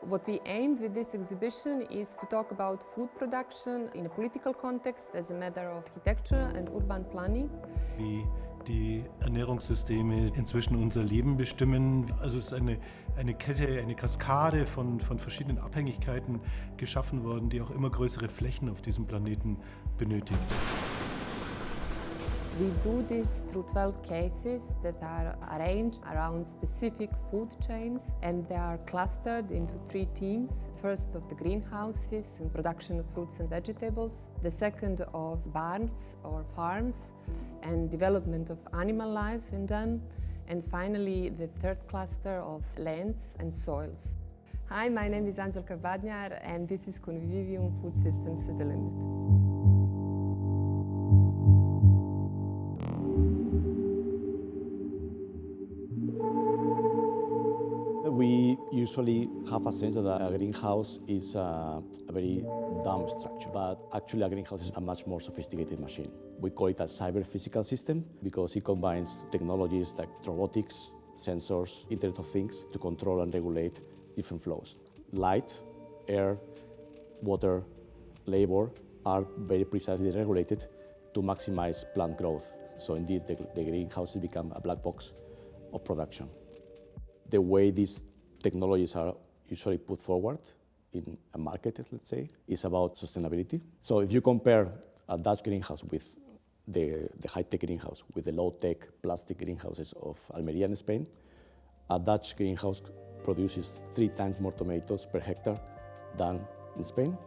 What we aimed with this exhibition is to talk about food production in a political context as a matter of architecture and urban planning. Wie die Ernährungssysteme inzwischen unser Leben bestimmen. Also es ist eine Kette, eine Kaskade von verschiedenen Abhängigkeiten geschaffen worden, die auch immer größere Flächen auf diesem Planeten benötigt. We do this through 12 cases that are arranged around specific food chains, and they are clustered into 3 teams. First of the greenhouses and production of fruits and vegetables. The second of barns or farms and development of animal life in them. And finally, the third cluster of lands and soils. Hi, my name is Angelika Badnar, and this is Convivium Food Systems at the Limit. We usually have a sense that a greenhouse is a very dumb structure, but actually a greenhouse is a much more sophisticated machine. We call it a cyber-physical system because it combines technologies like robotics, sensors, Internet of Things to control and regulate different flows. Light, air, water, labor are very precisely regulated to maximize plant growth. So indeed, the greenhouses become a black box of production. The way these technologies are usually put forward in a market, let's say, is about sustainability. So if you compare a Dutch greenhouse with the high-tech greenhouse with the low-tech plastic greenhouses of Almería in Spain, a Dutch greenhouse produces 3 times more tomatoes per hectare than in Spain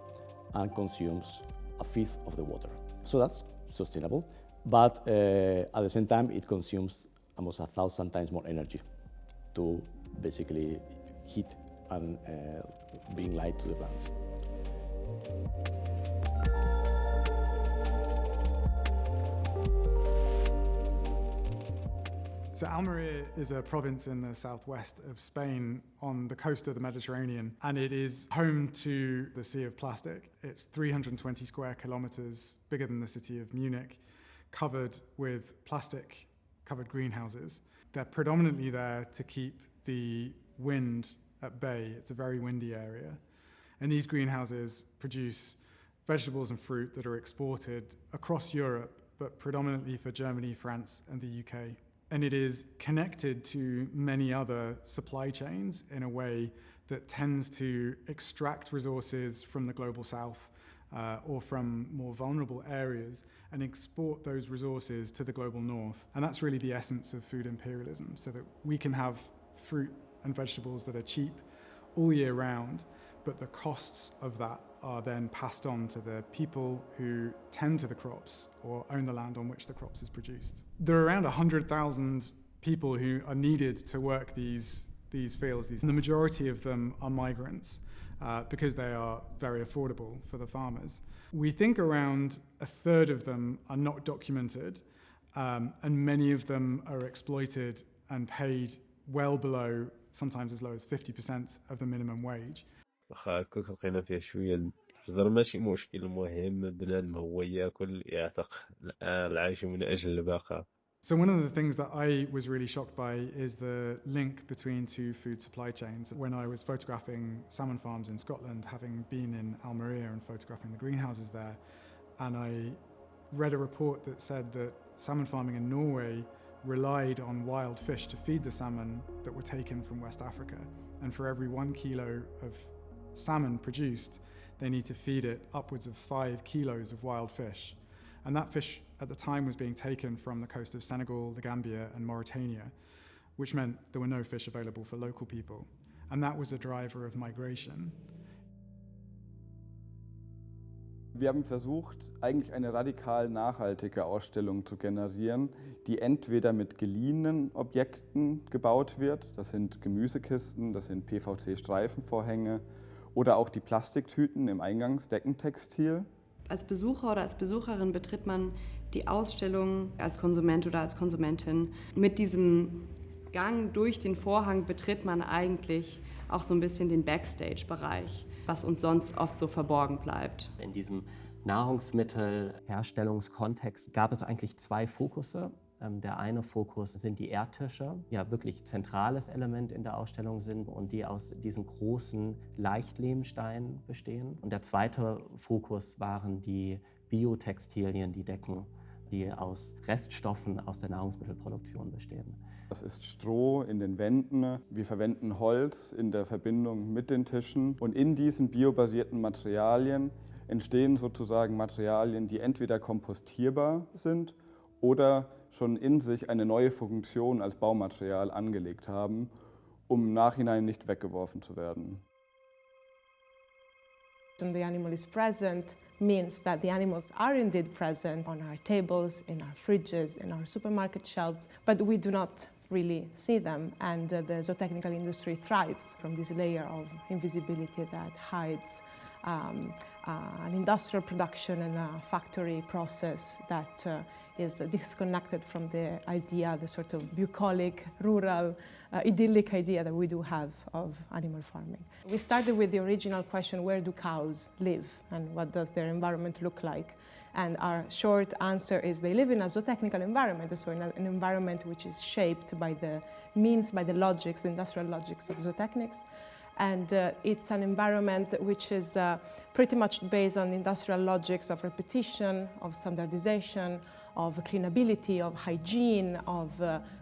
and consumes a fifth of the water. So that's sustainable, but at the same time, it consumes almost 1,000 times more energy to basically heat and bring light to the plants. So Almería is a province in the southwest of Spain on the coast of the Mediterranean, and it is home to the Sea of Plastic. It's 320 square kilometers, bigger than the city of Munich, covered with plastic-covered greenhouses. They're predominantly there to keep the wind at bay. It's a very windy area. And these greenhouses produce vegetables and fruit that are exported across Europe, but predominantly for Germany, France, and the UK. And it is connected to many other supply chains in a way that tends to extract resources from the global south or from more vulnerable areas and export those resources to the global north. And that's really the essence of food imperialism, so that we can have fruit and vegetables that are cheap all year round, but the costs of that are then passed on to the people who tend to the crops or own the land on which the crops is produced. There are around 100,000 people who are needed to work these fields. And the majority of them are migrants because they are very affordable for the farmers. We think around a third of them are not documented, and many of them are exploited and paid well below, sometimes as low as 50% of the minimum wage. واخا هكاك لقينا فيه شويه الشجر ماشي مشكل، المهم بنادم هو ياكل يعتق العيش من اجل البقاء. So one of the things that I was really shocked by is the link between 2 food supply chains. When I was photographing salmon farms in Scotland, having been in Almería and photographing the greenhouses there, and I read a report that said that salmon farming in Norway relied on wild fish to feed the salmon that were taken from West Africa. And for every 1 kilo of salmon produced, they need to feed it upwards of 5 kilos of wild fish. And that fish at the time was being taken from the coast of Senegal, the Gambia, and Mauritania, which meant there were no fish available for local people. And that was a driver of migration. Wir haben versucht, eigentlich eine radikal nachhaltige Ausstellung zu generieren, die entweder mit geliehenen Objekten gebaut wird, das sind Gemüsekisten, das sind PVC-Streifenvorhänge oder auch die Plastiktüten im Eingangsdeckentextil. Als Besucher oder als Besucherin betritt man die Ausstellung als Konsument oder als Konsumentin. Mit diesem Gang durch den Vorhang betritt man eigentlich auch so ein bisschen den Backstage-Bereich, was uns sonst oft so verborgen bleibt. In diesem Nahrungsmittelherstellungskontext gab es eigentlich 2 Fokusse. Der eine Fokus sind die Erdtische, die ja wirklich zentrales Element in der Ausstellung sind und die aus diesen großen Leichtlehmsteinen bestehen. Und der zweite Fokus waren die Biotextilien, die Decken, die aus Reststoffen aus der Nahrungsmittelproduktion bestehen. Das ist Stroh in den Wänden. Wir verwenden Holz in der Verbindung mit den Tischen. Und in diesen biobasierten Materialien entstehen sozusagen Materialien, die entweder kompostierbar sind oder schon in sich eine neue Funktion als Baumaterial angelegt haben, um im Nachhinein nicht weggeworfen zu werden. And the animal is present means that the animals are indeed present on our tables, in our fridges, in our supermarket shelves, but we do not really see them. And the zootechnical industry thrives from this layer of invisibility that hides an industrial production and a factory process that is disconnected from the idea, the sort of bucolic, rural, idyllic idea that we do have of animal farming. We started with the original question, where do cows live and what does their environment look like? And our short answer is they live in a zootechnical environment, so in an environment which is shaped by the means, by the logics, the industrial logics of zootechnics. And it's an environment which is pretty much based on industrial logics of repetition, of standardization, of cleanability, of hygiene, of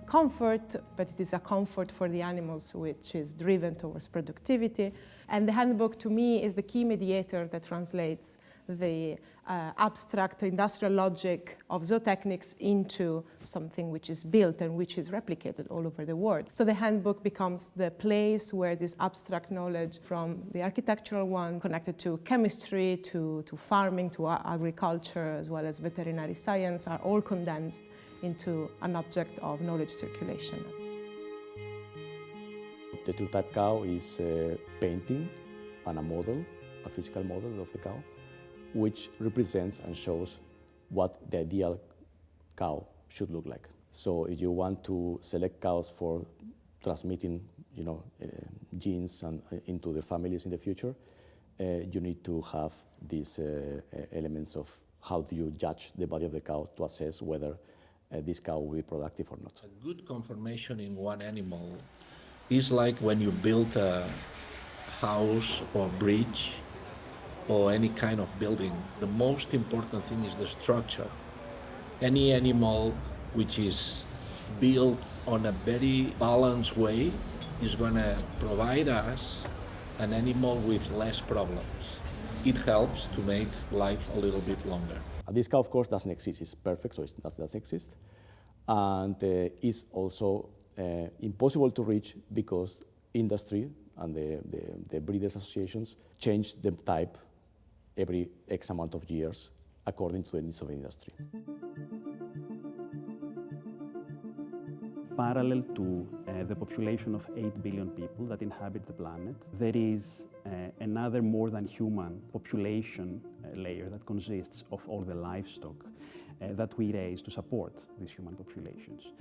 comfort, but it is a comfort for the animals which is driven towards productivity. And the handbook, to me, is the key mediator that translates the abstract industrial logic of zootechnics into something which is built and which is replicated all over the world. So the handbook becomes the place where this abstract knowledge from the architectural one, connected to chemistry, to farming, to agriculture, as well as veterinary science, are all condensed into an object of knowledge circulation. The two-type cow is a painting and a model, a physical model of the cow, which represents and shows what the ideal cow should look like. So if you want to select cows for transmitting, genes and into the families in the future, you need to have these elements of how do you judge the body of the cow to assess whether this cow will be productive or not. A good conformation in one animal is like when you build a house or bridge or any kind of building. The most important thing is the structure. Any animal which is built on a very balanced way is going to provide us an animal with less problems. It helps to make life a little bit longer. This cow, of course, doesn't exist. It's perfect, so it doesn't exist. And is also impossible to reach because industry and the breeders' associations change the type every X amount of years according to the needs of the industry. Parallel to the population of 8 billion people that inhabit the planet, there is another more than human population layer that consists of all the livestock that we raise to support these human populations.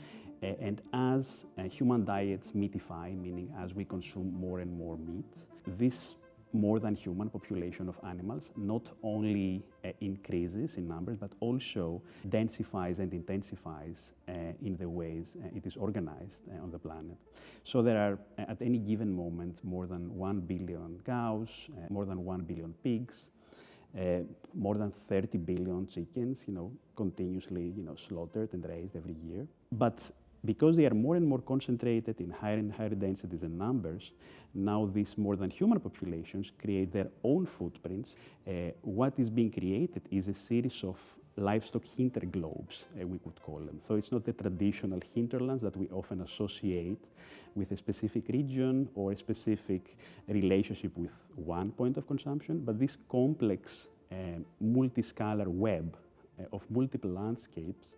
And as human diets meatify, meaning as we consume more and more meat, this more than human population of animals not only increases in numbers, but also densifies and intensifies in the ways it is organized on the planet. So there are, at any given moment, more than 1 billion cows, more than 1 billion pigs, more than 30 billion chickens, continuously, slaughtered and raised every year. But because they are more and more concentrated in higher and higher densities and numbers, now these more than human populations create their own footprints. What is being created is a series of livestock hinterglobes, we could call them. So it's not the traditional hinterlands that we often associate with a specific region or a specific relationship with one point of consumption, but this complex multiscalar web of multiple landscapes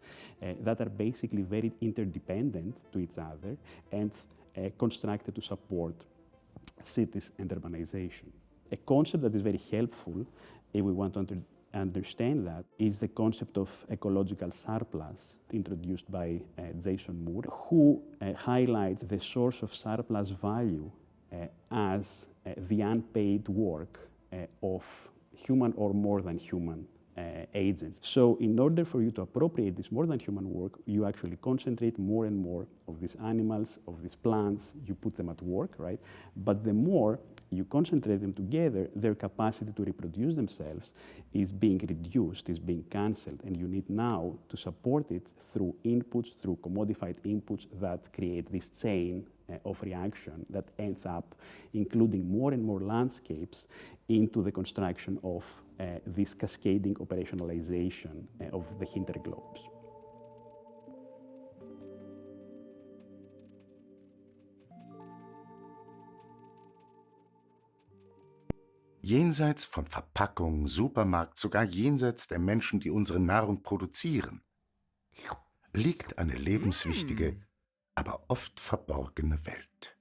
that are basically very interdependent to each other and constructed to support cities and urbanization. A concept that is very helpful if we want to understand that is the concept of ecological surplus introduced by Jason Moore, who highlights the source of surplus value as the unpaid work of human or more than human agents. So in order for you to appropriate this more than human work, you actually concentrate more and more of these animals, of these plants, you put them at work, right? But the more you concentrate them together, their capacity to reproduce themselves is being reduced, is being cancelled, and you need now to support it through inputs, through commodified inputs that create this chain of reaction that ends up including more and more landscapes into the construction of this cascading operationalization of the hinterglobes. Jenseits von Verpackung, Supermarkt, sogar jenseits der Menschen, die unsere Nahrung produzieren, liegt eine lebenswichtige, aber oft verborgene Welt.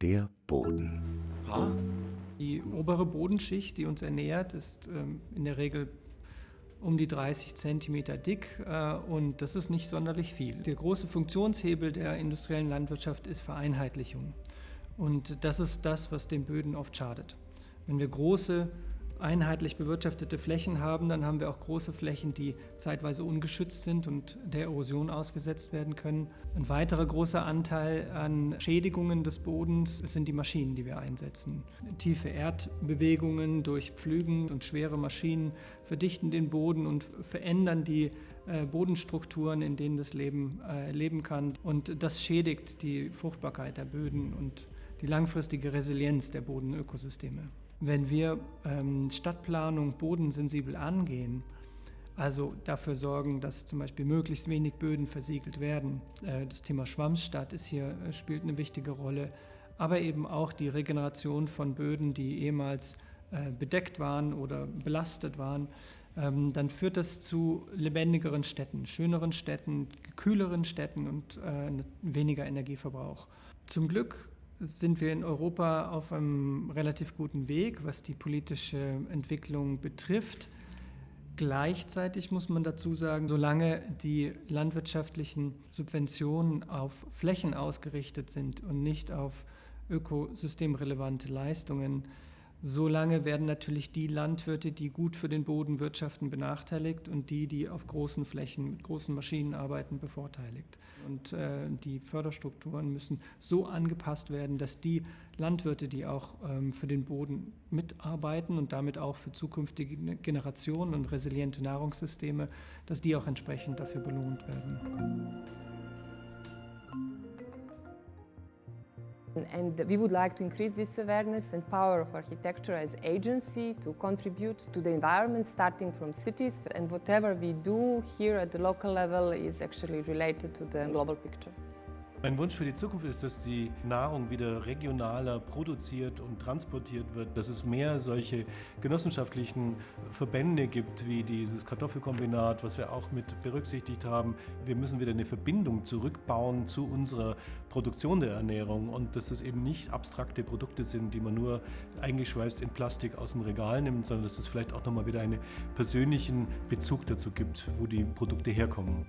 Der Boden. Die obere Bodenschicht, die uns ernährt, ist in der Regel um die 30 Zentimeter dick und das ist nicht sonderlich viel. Der große Funktionshebel der industriellen Landwirtschaft ist Vereinheitlichung und das ist das, was den Böden oft schadet. Wenn wir große, einheitlich bewirtschaftete Flächen haben, dann haben wir auch große Flächen, die zeitweise ungeschützt sind und der Erosion ausgesetzt werden können. Ein weiterer großer Anteil an Schädigungen des Bodens sind die Maschinen, die wir einsetzen. Tiefe Erdbewegungen durch Pflügen und schwere Maschinen verdichten den Boden und verändern die Bodenstrukturen, in denen das Leben leben kann. Und das schädigt die Fruchtbarkeit der Böden und die langfristige Resilienz der Bodenökosysteme. Wenn wir Stadtplanung bodensensibel angehen, also dafür sorgen, dass zum Beispiel möglichst wenig Böden versiegelt werden, das Thema Schwammstadt spielt eine wichtige Rolle, aber eben auch die Regeneration von Böden, die ehemals bedeckt waren oder belastet waren, dann führt das zu lebendigeren Städten, schöneren Städten, kühleren Städten und weniger Energieverbrauch. Zum Glück sind wir in Europa auf einem relativ guten Weg, was die politische Entwicklung betrifft. Gleichzeitig muss man dazu sagen, solange die landwirtschaftlichen Subventionen auf Flächen ausgerichtet sind und nicht auf ökosystemrelevante Leistungen, solange werden natürlich die Landwirte, die gut für den Boden wirtschaften, benachteiligt und die auf großen Flächen mit großen Maschinen arbeiten, bevorteiligt. Und die Förderstrukturen müssen so angepasst werden, dass die Landwirte, die auch für den Boden mitarbeiten und damit auch für zukünftige Generationen und resiliente Nahrungssysteme, dass die auch entsprechend dafür belohnt werden. And we would like to increase this awareness and power of architecture as agency to contribute to the environment starting from cities, and whatever we do here at the local level is actually related to the global picture. Mein Wunsch für die Zukunft ist, dass die Nahrung wieder regionaler produziert und transportiert wird, dass es mehr solche genossenschaftlichen Verbände gibt, wie dieses Kartoffelkombinat, was wir auch mit berücksichtigt haben. Wir müssen wieder eine Verbindung zurückbauen zu unserer Produktion der Ernährung und dass es eben nicht abstrakte Produkte sind, die man nur eingeschweißt in Plastik aus dem Regal nimmt, sondern dass es vielleicht auch nochmal wieder einen persönlichen Bezug dazu gibt, wo die Produkte herkommen.